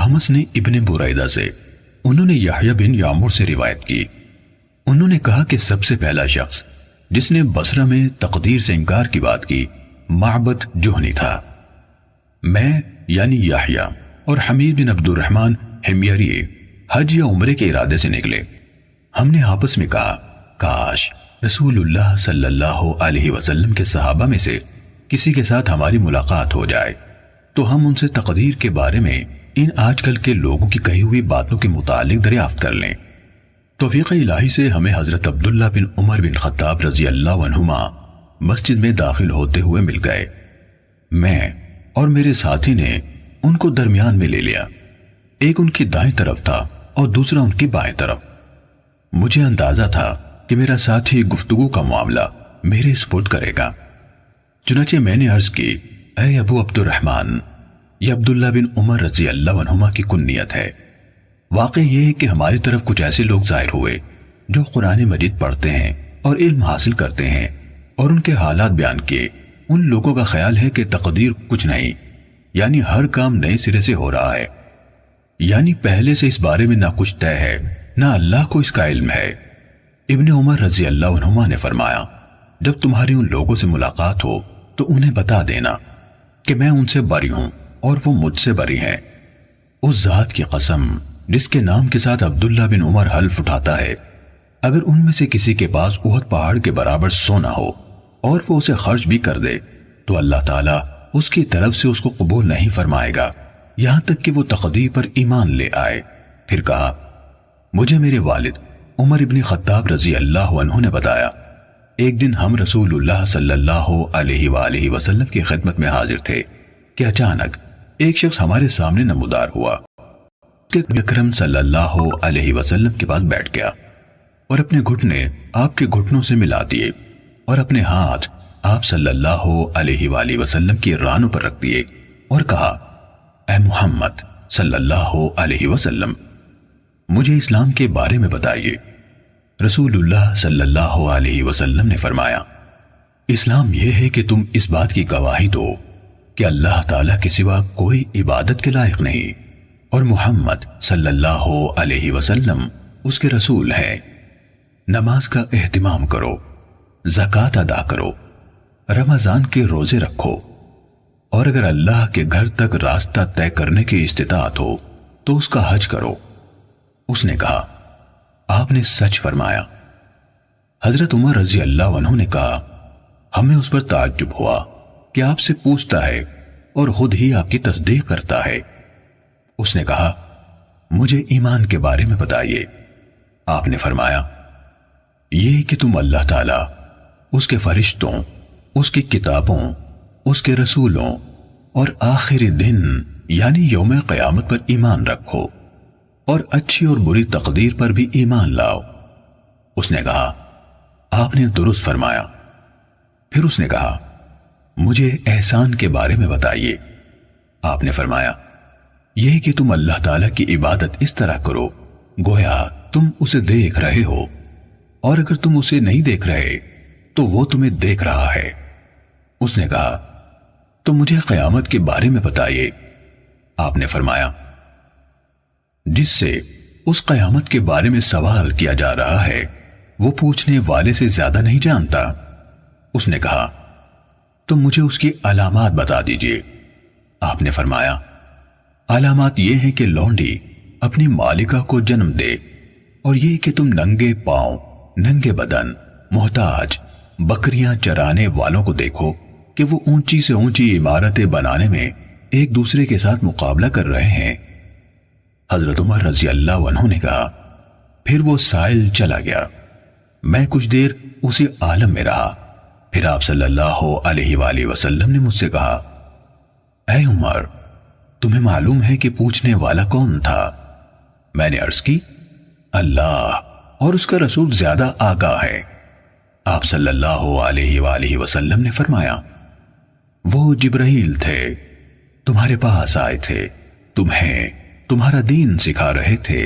احمس نے ابن بریدہ سے، انہوں نے یحییٰ بن یعمر سے روایت کی، انہوں نے کہا کہ سب سے پہلا شخص جس نے بصرہ میں تقدیر سے انکار کی بات کی معبد جہنی تھا۔ میں یعنی یحییٰ اور حمید بن عبد الرحمن حمیری حج یا عمرے کے ارادے سے نکلے۔ ہم نے آپس میں کہا کاش رسول اللہ صلی اللہ علیہ وسلم کے صحابہ میں سے کسی کے ساتھ ہماری ملاقات ہو جائے تو ہم ان سے تقدیر کے بارے میں ان آج کل کے لوگوں کی کہی ہوئی باتوں کے متعلق دریافت کر لیں۔ توفیق الہی سے ہمیں حضرت عبداللہ بن عمر بن خطاب رضی اللہ عنہما مسجد میں داخل ہوتے ہوئے مل گئے۔ میں اور میرے ساتھی نے ان کو درمیان میں لے لیا، ایک ان کی دائیں طرف تھا اور دوسرا ان کی بائیں طرف۔ مجھے اندازہ تھا کہ میرا ساتھی گفتگو کا معاملہ میرے سپرد کرے گا، چنانچہ میں نے عرض کی، اے ابو عبد الرحمن، یہ عبداللہ بن عمر رضی اللہ عنہما کی کنیت ہے۔ واقع یہ ہے کہ ہماری طرف کچھ ایسے لوگ ظاہر ہوئے جو قرآن مجید پڑھتے ہیں اور علم حاصل کرتے ہیں، اور ان کے حالات بیان کیے۔ ان لوگوں کا خیال ہے کہ تقدیر کچھ نہیں، یعنی ہر کام نئے سرے سے ہو رہا ہے، یعنی پہلے سے اس بارے میں نہ کچھ طے ہے نہ اللہ کو اس کا علم ہے۔ ابن عمر رضی اللہ عنہما نے فرمایا، جب تمہاری ان لوگوں سے ملاقات ہو تو انہیں بتا دینا کہ میں ان سے بری ہوں اور وہ مجھ سے بری ہیں۔ اس ذات کی قسم جس کے نام کے ساتھ عبداللہ بن عمر حلف اٹھاتا ہے، اگر ان میں سے کسی کے پاس احد پہاڑ کے برابر سونا ہو اور وہ اسے خرچ بھی کر دے تو اللہ تعالیٰ اس کی طرف سے اس کو قبول نہیں فرمائے گا یہاں تک کہ وہ تقدیر پر ایمان لے آئے۔ پھر کہا، مجھے میرے والد عمر ابن خطاب رضی اللہ عنہ نے بتایا، ایک دن ہم رسول اللہ صلی اللہ علیہ وآلہ وسلم کی خدمت میں حاضر تھے کہ اچانک ایک شخص ہمارے سامنے نمودار ہوا کہ اکرم صلی اللہ علیہ وسلم کے پاس بیٹھ گیا اور اپنے گھٹنے آپ کے گھٹنوں سے ملا دیے اور اپنے ہاتھ آپ صلی اللہ علیہ وآلہ وسلم کی رانوں پر رکھ دیے اور کہا، اے محمد صلی اللہ علیہ وسلم، مجھے اسلام کے بارے میں بتائیے۔ رسول اللہ صلی اللہ علیہ وسلم نے فرمایا، اسلام یہ ہے کہ تم اس بات کی گواہی دو کہ اللہ تعالیٰ کے سوا کوئی عبادت کے لائق نہیں اور محمد صلی اللہ علیہ وسلم اس کے رسول ہیں۔ نماز کا اہتمام کرو، زکوٰۃ ادا کرو، رمضان کے روزے رکھو، اور اگر اللہ کے گھر تک راستہ طے کرنے کی استطاعت ہو تو اس کا حج کرو۔ اس نے کہا، آپ نے سچ فرمایا۔ حضرت عمر رضی اللہ عنہ نے کہا، ہمیں اس پر تعجب ہوا کہ آپ سے پوچھتا ہے اور خود ہی آپ کی تصدیق کرتا ہے۔ اس نے کہا، مجھے ایمان کے بارے میں بتائیے۔ آپ نے فرمایا، یہ کہ تم اللہ تعالیٰ، اس کے فرشتوں، اس کی کتابوں، اس کے رسولوں اور آخری دن یعنی یوم قیامت پر ایمان رکھو اور اچھی اور بری تقدیر پر بھی ایمان لاؤ۔ اس نے کہا، آپ نے درست فرمایا۔ پھر اس نے کہا، مجھے احسان کے بارے میں بتائیے۔ آپ نے فرمایا، یہ کہ تم اللہ تعالیٰ کی عبادت اس طرح کرو گویا تم اسے دیکھ رہے ہو، اور اگر تم اسے نہیں دیکھ رہے تو وہ تمہیں دیکھ رہا ہے۔ اس نے کہا، تو مجھے قیامت کے بارے میں بتائیے۔ آپ نے فرمایا، جس سے اس قیامت کے بارے میں سوال کیا جا رہا ہے وہ پوچھنے والے سے زیادہ نہیں جانتا۔ اس نے کہا، تو مجھے اس کی علامات بتا دیجئے۔ آپ نے فرمایا، علامات یہ ہیں کہ لونڈی اپنی مالکہ کو جنم دے، اور یہ کہ تم ننگے پاؤں، ننگے بدن، محتاج، بکریاں چرانے والوں کو دیکھو کہ وہ اونچی سے اونچی عمارتیں بنانے میں ایک دوسرے کے ساتھ مقابلہ کر رہے ہیں۔ حضرت عمر رضی اللہ عنہ نے کہا، پھر وہ سائل چلا گیا۔ میں کچھ دیر اسی عالم میں رہا، پھر آپ صلی اللہ علیہ وآلہ وسلم نے مجھ سے کہا، اے عمر، تمہیں معلوم ہے کہ پوچھنے والا کون تھا؟ میں نے عرض کی، اللہ اور اس کا رسول زیادہ آگاہ ہے۔ آپ صلی اللہ علیہ وآلہ وسلم نے فرمایا، وہ جبرائیل تھے، تمہارے پاس آئے تھے، تمہیں تمہارا دین سکھا رہے تھے۔